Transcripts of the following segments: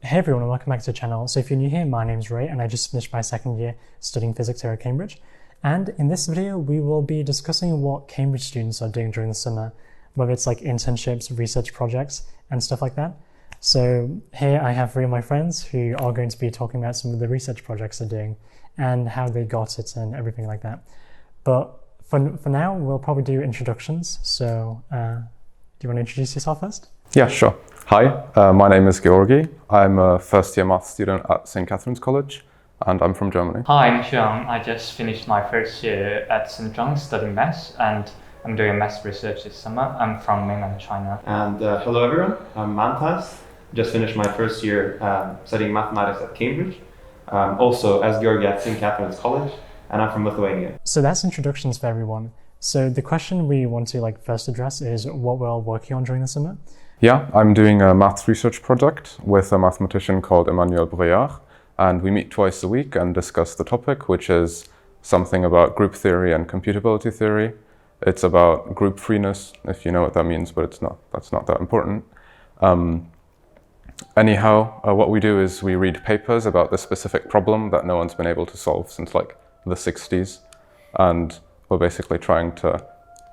Hey everyone, and welcome back to the channel. So if you're new here, my name's Ray and I just finished my second year studying physics here at Cambridge. And in this video, we will be discussing what Cambridge students are doing during the summer, whether it's like internships, research projects, and stuff like that. So here I have three of my friends who are going to be talking about some of the research projects they're doing and how they got it and everything like that. But for now, we'll probably do introductions. So do you want to introduce yourself first? Yeah, sure. Hi, my name is Georgi. I'm a first-year math student at St. Catherine's College, and I'm from Germany. Hi, I'm Xiang. I just finished my first year at St. John's studying maths, and I'm doing maths research this summer. I'm from mainland China. And hello everyone, I'm Mantas. Just finished my first year studying mathematics at Cambridge. Also, as Georgi at St. Catherine's College, and I'm from Lithuania. So that's introductions for everyone. So the question we want to first address is what we're all working on during the summer. Yeah, I'm doing a maths research project with a mathematician called Emmanuel Breillard, and we meet twice a week and discuss the topic, which is something about group theory and computability theory. It's about group freeness, if you know what that means, but that's not that important. Anyhow, what we do is we read papers about the specific problem that no one's been able to solve since the 60s, and we're basically trying to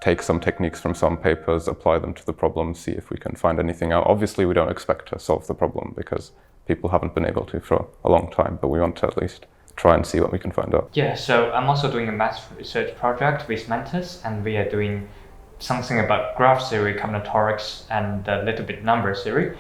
take some techniques from some papers, apply them to the problem, see if we can find anything out. Obviously, we don't expect to solve the problem because people haven't been able to for a long time, but we want to at least try and see what we can find out. Yeah, so I'm also doing a maths research project with Mantas, and we are doing something about graph theory, combinatorics, and a little bit number theory.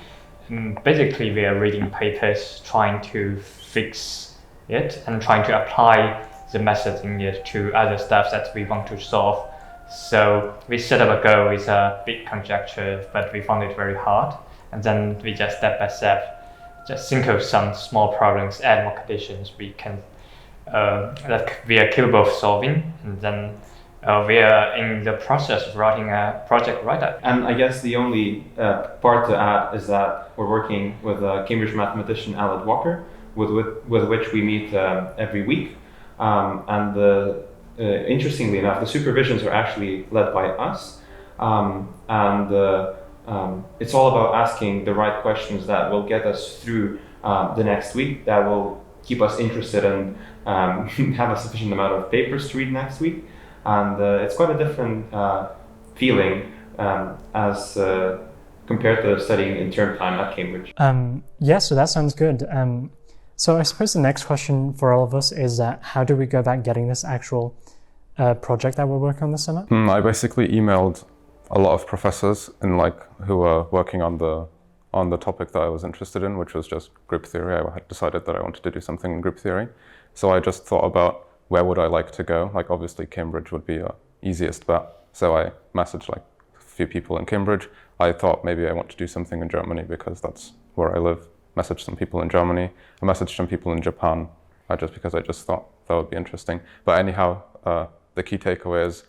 And basically, we are reading papers, trying to fix it, and trying to apply the method in it to other stuff that we want to solve. So we set up a goal with a big conjecture, but we found it very hard. And then we just step by step, just think of some small problems, add more conditions we can that we are capable of solving. And then we are in the process of writing a project write-up. And I guess the only part to add is that we're working with a Cambridge mathematician, Alan Walker, with which we meet every week. Interestingly enough, the supervisions are actually led by us, it's all about asking the right questions that will get us through the next week, that will keep us interested and have a sufficient amount of papers to read next week. And it's quite a different feeling as compared to studying in term time at Cambridge. Yeah, so that sounds good. So I suppose the next question for all of us is that how do we go about getting this actual project that we're working on this summer? I basically emailed a lot of professors who were working on the topic that I was interested in, which was just group theory. I had decided that I wanted to do something in group theory. So I just thought about where would I like to go. Obviously Cambridge would be the easiest bet. So I messaged a few people in Cambridge. I thought maybe I want to do something in Germany because that's where I live. Messaged some people in Germany. I messaged some people in Japan, just because I just thought that would be interesting. But anyhow, the key takeaway is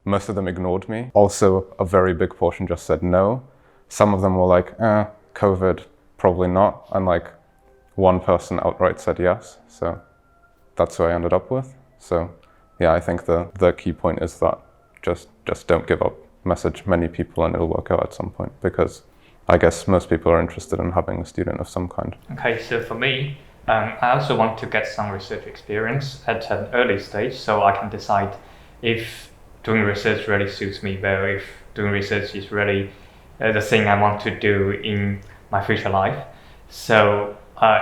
most of them ignored me. Also, a very big portion just said no. Some of them were like, COVID, probably not. And one person outright said yes. So that's who I ended up with. So yeah, I think the key point is that just don't give up. Message many people and it'll work out at some point, because I guess most people are interested in having a student of some kind. Okay, so for me, I also want to get some research experience at an early stage so I can decide if doing research really suits me well, if doing research is really the thing I want to do in my future life. So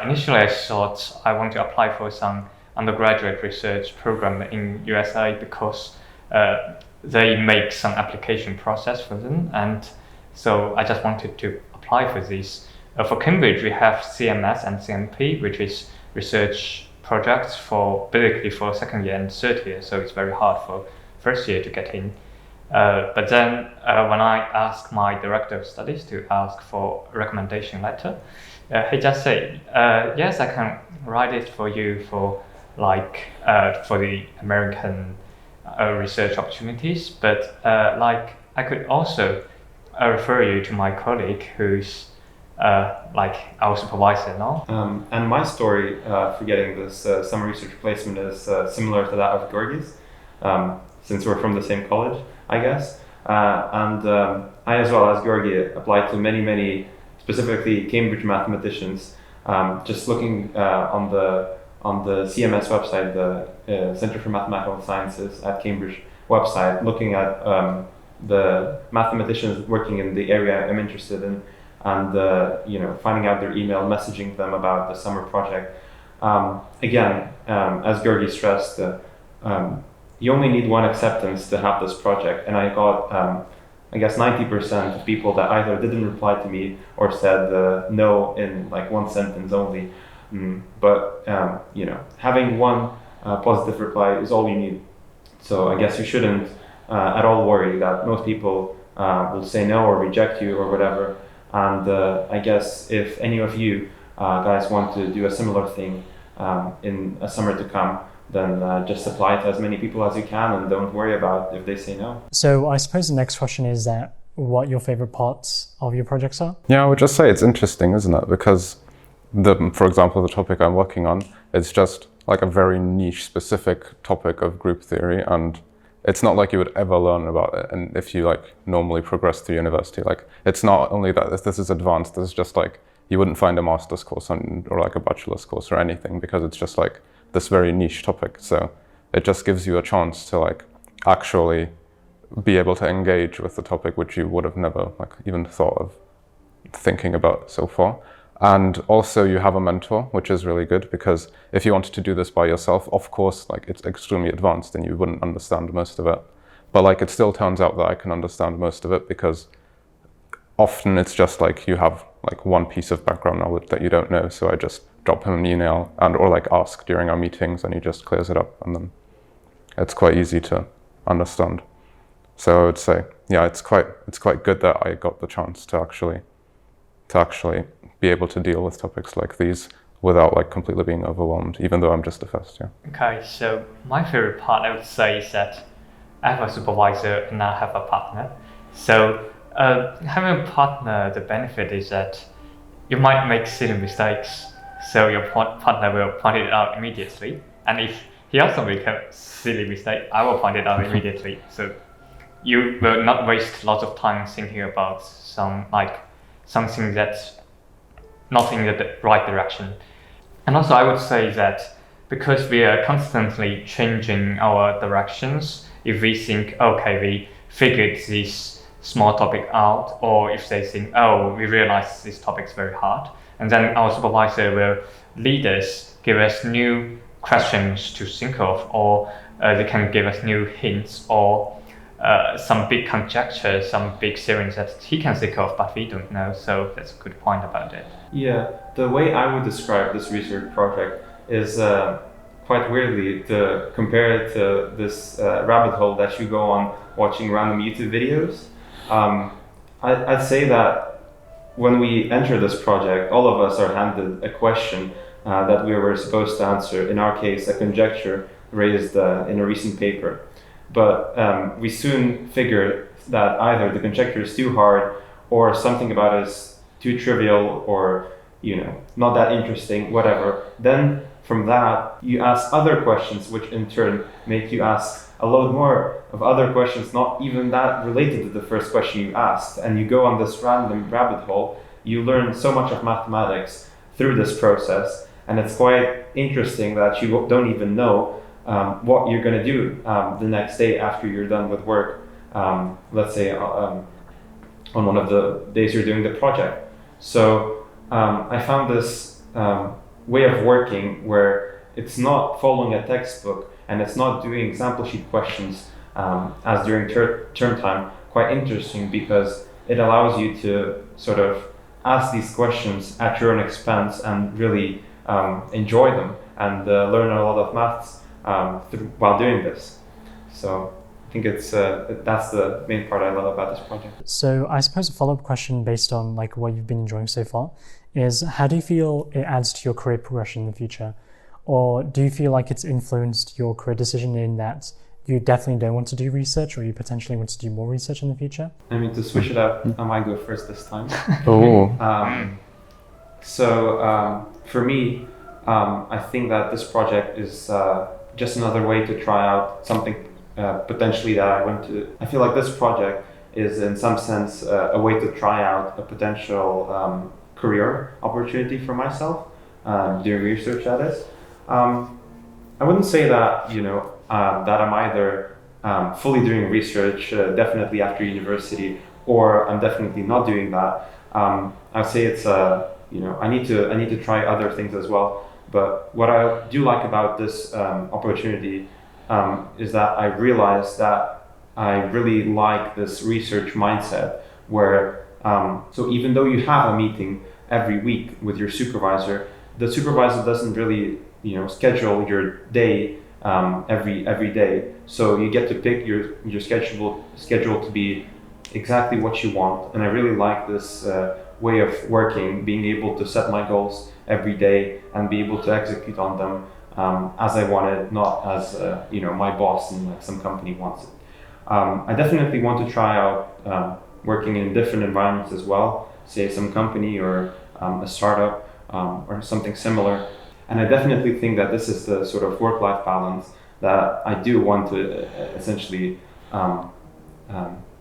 initially I thought I want to apply for some undergraduate research program in USA because they make some application process for them, and so I just wanted to apply for this. For Cambridge, we have CMS and CMP, which is research projects basically for second year and third year, so it's very hard for first year to get in. But then when I asked my director of studies to ask for a recommendation letter, he just said, yes, I can write it for you for the American research opportunities, but I could also refer you to my colleague who's our supervisor now. And my story for getting this summer research placement is similar to that of Georgi's, since we're from the same college, I guess. I, as well as Georgi, applied to many, specifically Cambridge mathematicians Just looking on the CMS website, the Center for Mathematical Sciences at Cambridge website, looking at the mathematicians working in the area I'm interested in, and finding out their email, messaging them about the summer project. Again, as Georgi stressed, you only need one acceptance to have this project, and I got I guess 90% of people that either didn't reply to me or said no in like one sentence only. But having one positive reply is all you need. So I guess you shouldn't at all worry that most people will say no or reject you or whatever. And I guess if any of you guys want to do a similar thing in a summer to come, then just apply to as many people as you can and don't worry about if they say no. So I suppose the next question is that what your favorite parts of your projects are? Yeah, I would just say it's interesting, isn't it? Because for example, the topic I'm working on, it's just like a very niche specific topic of group theory, and it's not like you would ever learn about it. And if you like normally progress through university, like it's not only that this is advanced, this is just like, you wouldn't find a master's course or like a bachelor's course or anything, because it's just like this very niche topic. So it just gives you a chance to like actually be able to engage with the topic, which you would have never like even thought of thinking about so far. And also you have a mentor, which is really good, because if you wanted to do this by yourself, of course, like it's extremely advanced and you wouldn't understand most of it. But like it still turns out that I can understand most of it, because often it's just like you have like one piece of background knowledge that you don't know. So I just drop him an email or like ask during our meetings, and he just clears it up, and then it's quite easy to understand. So I would say, yeah, it's quite good that I got the chance to actually be able to deal with topics like these without like completely being overwhelmed, even though I'm just a first year. Okay, so my favorite part, I would say, is that I have a supervisor and I have a partner. So having a partner, the benefit is that you might make silly mistakes, so your partner will point it out immediately. And if he also makes a silly mistake, I will point it out immediately. So you will not waste lots of time thinking about something that's not in the right direction. And also I would say that because we are constantly changing our directions, if we think, okay, we figured this small topic out, or if they think, oh, we realize this topic is very hard, and then our supervisor will lead us, give us new questions to think of, or they can give us new hints, or some big conjectures, some big theories that he can think of, but we don't know. So that's a good point about it. Yeah, the way I would describe this research project is quite weirdly to compare it to this rabbit hole that you go on watching random YouTube videos. I'd say that when we enter this project, all of us are handed a question that we were supposed to answer. In our case, a conjecture raised in a recent paper. But we soon figured that either the conjecture is too hard, or something about it is too trivial, or not that interesting, whatever. Then from that, you ask other questions, which in turn make you ask a load more of other questions, not even that related to the first question you asked. And you go on this random rabbit hole. You learn so much of mathematics through this process. And it's quite interesting that you don't even know what you're going to do the next day after you're done with work. Let's say on one of the days you're doing the project. So I found this way of working where it's not following a textbook and it's not doing example sheet questions as during term time quite interesting, because it allows you to sort of ask these questions at your own expense and really enjoy them and learn a lot of maths while doing this. So I think it's that's the main part I love about this project. So I suppose a follow-up question based on like what you've been enjoying so far is, how do you feel it adds to your career progression in the future? Or do you feel like it's influenced your career decision in that you definitely don't want to do research, or you potentially want to do more research in the future? I mean, to switch it up, I might go first this time. Oh. For me, I think that this project is just another way to try out something potentially that I want to. I feel like this project is in some sense a way to try out a potential career opportunity for myself. doing research, that is. I wouldn't say that, that I'm either fully doing research, definitely after university, or I'm definitely not doing that. I'd say it's, I need to try other things as well. But what I do like about this opportunity is that I realized that I really like this research mindset where, so even though you have a meeting every week with your supervisor, the supervisor doesn't really, schedule your day every day. So you get to pick your schedule to be exactly what you want. And I really like this way of working, being able to set my goals every day and be able to execute on them as I want it, not as my boss in like some company wants it. I definitely want to try out working in different environments as well, say some company or a startup or something similar. And I definitely think that this is the sort of work-life balance that I do want to essentially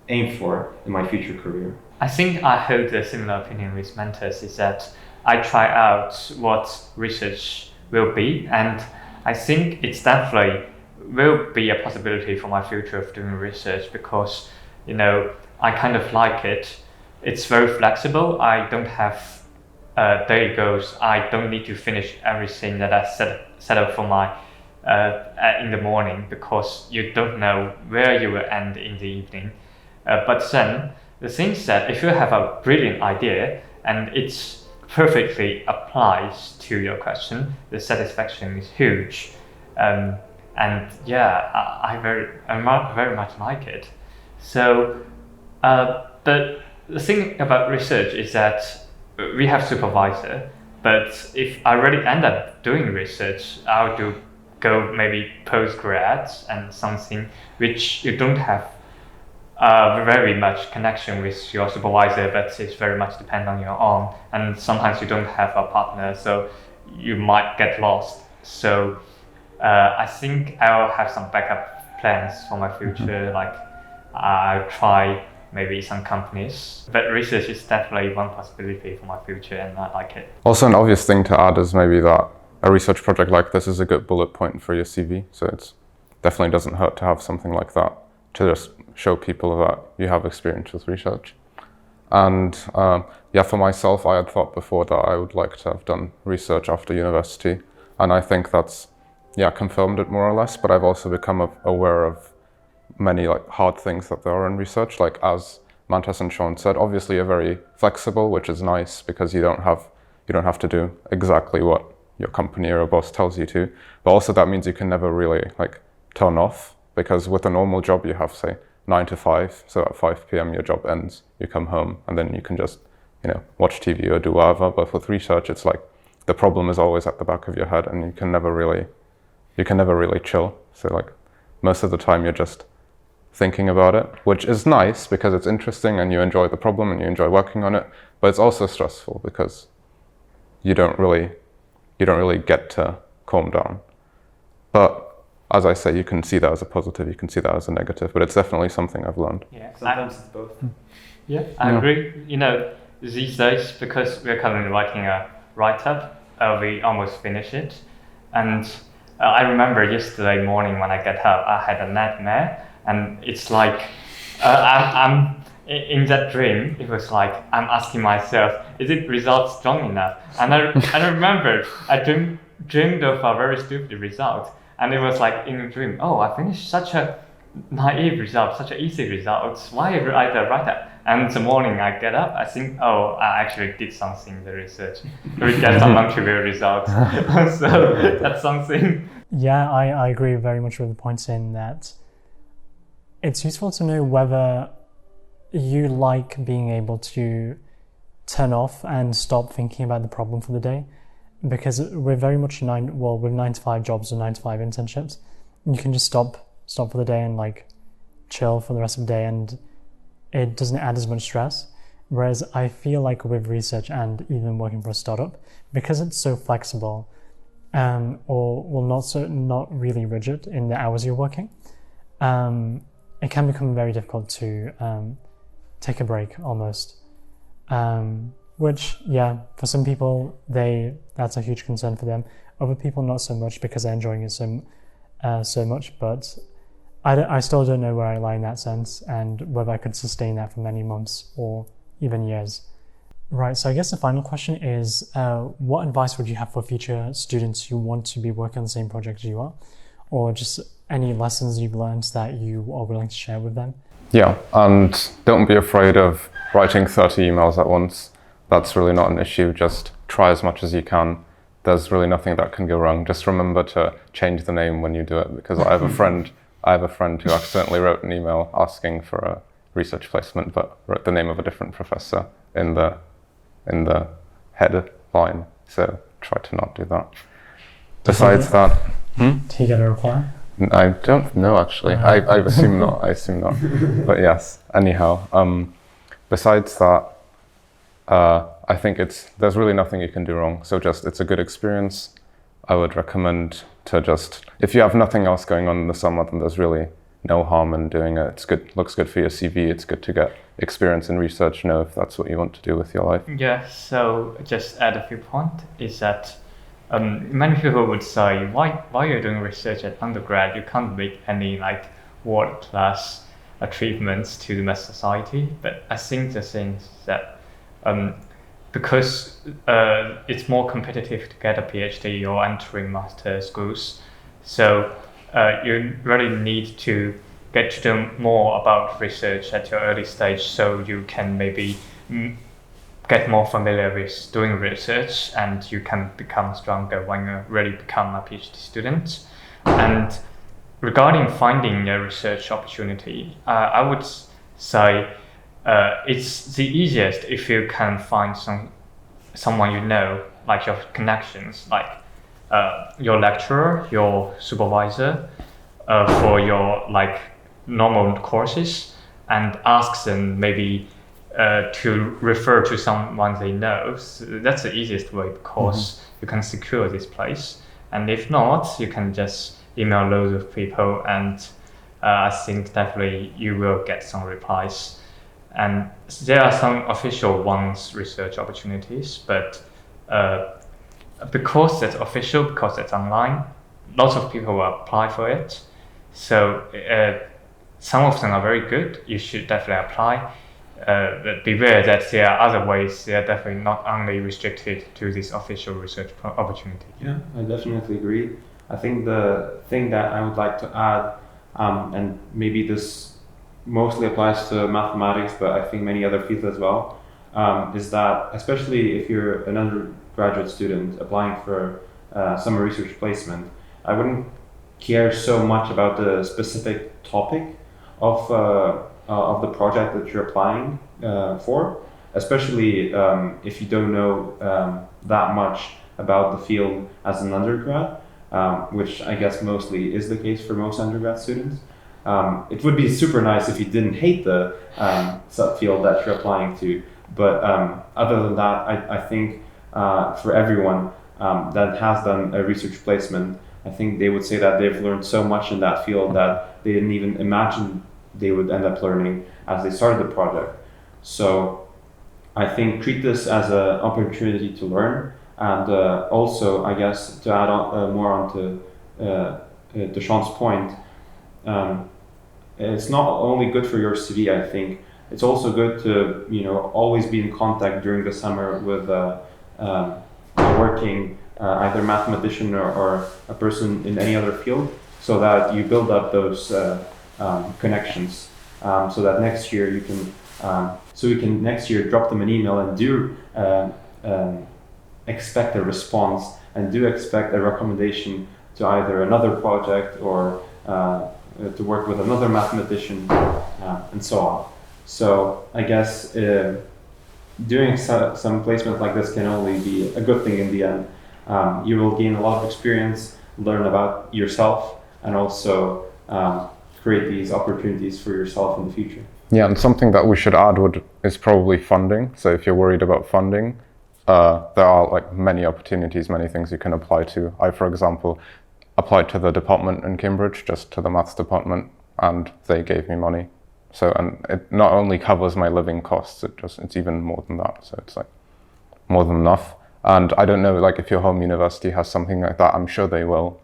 aim for in my future career. I think I hold a similar opinion with mentors, is that I try out what research will be, and I think it's definitely will be a possibility for my future of doing research because, I kind of like it. It's very flexible. I don't have daily goals. I don't need to finish everything that I set up for my in the morning because you don't know where you will end in the evening. But then the thing is that if you have a brilliant idea and it's perfectly applies to your question, the satisfaction is huge. And yeah, I very much like it. So, but the thing about research is that we have supervisor, but if I really end up doing research, I'll go maybe postgrads and something which you don't have very much connection with your supervisor, but it's very much depend on your own. And sometimes you don't have a partner, so you might get lost. So I think I'll have some backup plans for my future. Like I'll try maybe some companies, but research is definitely one possibility for my future, and I like it. Also, an obvious thing to add is maybe that a research project like this is a good bullet point for your CV. So it definitely doesn't hurt to have something like that to just show people that you have experience with research. And for myself, I had thought before that I would like to have done research after university, and I think that's confirmed it more or less. But I've also become aware of many hard things that there are in research. Like as Mantas and Sean said, obviously you're very flexible, which is nice because you don't have to do exactly what your company or a boss tells you to. But also that means you can never really turn off, because with a normal job you have, say, 9 to 5, so at 5 p.m. your job ends, you come home, and then you can just watch TV or do whatever. But with research, it's like the problem is always at the back of your head, and you can never really chill. So most of the time you're just thinking about it, which is nice because it's interesting and you enjoy the problem and you enjoy working on it, but it's also stressful because you don't really get to calm down. But as I say, you can see that as a positive, you can see that as a negative, but it's definitely something I've learned. Yeah, sometimes it's both. Yeah, I agree. These days, because we're currently writing a write-up, we almost finish it. And I remember yesterday morning when I get up, I had a nightmare, and it's like, I'm in that dream, it was like, I'm asking myself, is it result strong enough? And I remember, I dreamed of a very stupid result. And it was like in a dream, I finished such a naive result, such an easy result. Why write that? And the morning I get up, I think, I actually did something in the research. We get some non-trivial results. So that's something. Yeah, I agree very much with the points in that it's useful to know whether you like being able to turn off and stop thinking about the problem for the day. Because we're very much with 9 to 5 jobs or 9 to 5 internships, you can just stop for the day and chill for the rest of the day, and it doesn't add as much stress. Whereas I feel like with research and even working for a startup, because it's so flexible, not really rigid in the hours you're working, it can become very difficult to take a break almost. which, yeah, for some people, that's a huge concern for them. Other people, not so much because they're enjoying it so much, but I still don't know where I lie in that sense and whether I could sustain that for many months or even years. Right, so I guess the final question is, what advice would you have for future students who want to be working on the same project as you are? Or just any lessons you've learned that you are willing to share with them? Yeah, and don't be afraid of writing 30 emails at once. That's really not an issue. Just try as much as you can. There's really nothing that can go wrong. Just remember to change the name when you do it, because I have a friend who accidentally wrote an email asking for a research placement, but wrote the name of a different professor in the header line. So try to not do that. Besides that, Did he get a reply? I don't know actually. I assume not. But yes. Anyhow, besides that, I think there's really nothing you can do wrong. So it's a good experience. I would recommend to if you have nothing else going on in the summer, then there's really no harm in doing it. It's good. Looks good for your CV. It's good to get experience in research. Know if that's what you want to do with your life. Yeah. So just add a few points is that. Many people would say, why you're doing research at undergrad, you can't make any world-class achievements to the math society. But I think the thing is that because it's more competitive to get a PhD or entering master schools, so you really need to get to know more about research at your early stage, so you can maybe get more familiar with doing research, and you can become stronger when you really become a PhD student. And regarding finding a research opportunity, I would say it's the easiest if you can find someone you know, like your connections, like your lecturer, your supervisor, for your normal courses, and ask them maybe to refer to someone they know. So that's the easiest way, because you can secure this place. And if not, you can just email loads of people, and I think definitely you will get some replies. And there are some official research opportunities, but because that's official, because it's online, lots of people will apply for it. So some of them are very good. You should definitely apply. But beware that there are other ways. They are definitely not only restricted to this official research opportunity. Yeah, I definitely agree. I think the thing that I would like to add, and maybe this mostly applies to mathematics, but I think many other fields as well, is that especially if you're an undergraduate student applying for summer research placement, I wouldn't care so much about the specific topic of the project that you're applying for, especially if you don't know that much about the field as an undergrad, which I guess mostly is the case for most undergrad students. It would be super nice if you didn't hate the subfield that you're applying to, but other than that, I think for everyone that has done a research placement, I think they would say that they've learned so much in that field that they didn't even imagine they would end up learning as they started the project. So I think treat this as an opportunity to learn, and also, I guess, to add on, more on to Sean's point, it's not only good for your CV, I think, it's also good to always be in contact during the summer with a working either mathematician or a person in any other field, so that you build up those connections, so that next year you can next year drop them an email and do expect a response, and do expect a recommendation to either another project or to work with another mathematician, and so on. So I guess doing some placement like this can only be a good thing in the end. You will gain a lot of experience, learn about yourself, and also create these opportunities for yourself in the future. Yeah, and something that we should add is probably funding. So if you're worried about funding, there are many opportunities, many things you can apply to. I, for example, applied to the department in Cambridge, just to the maths department, and they gave me money. So, and it not only covers my living costs, it's even more than that. So it's more than enough. And I don't know, like if your home university has something like that, I'm sure they will.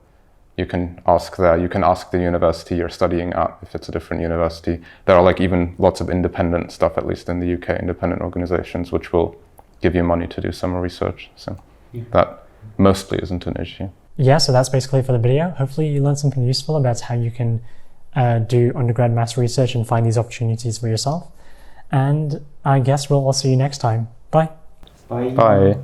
You can ask there. You can ask the university you're studying at if it's a different university. There are like even lots of independent stuff, at least in the UK, independent organizations, which will give you money to do summer research. So that mostly isn't an issue. Yeah, so that's basically for the video. Hopefully you learned something useful about how you can do undergrad maths research and find these opportunities for yourself. And I guess we'll all see you next time. Bye. Bye. Bye.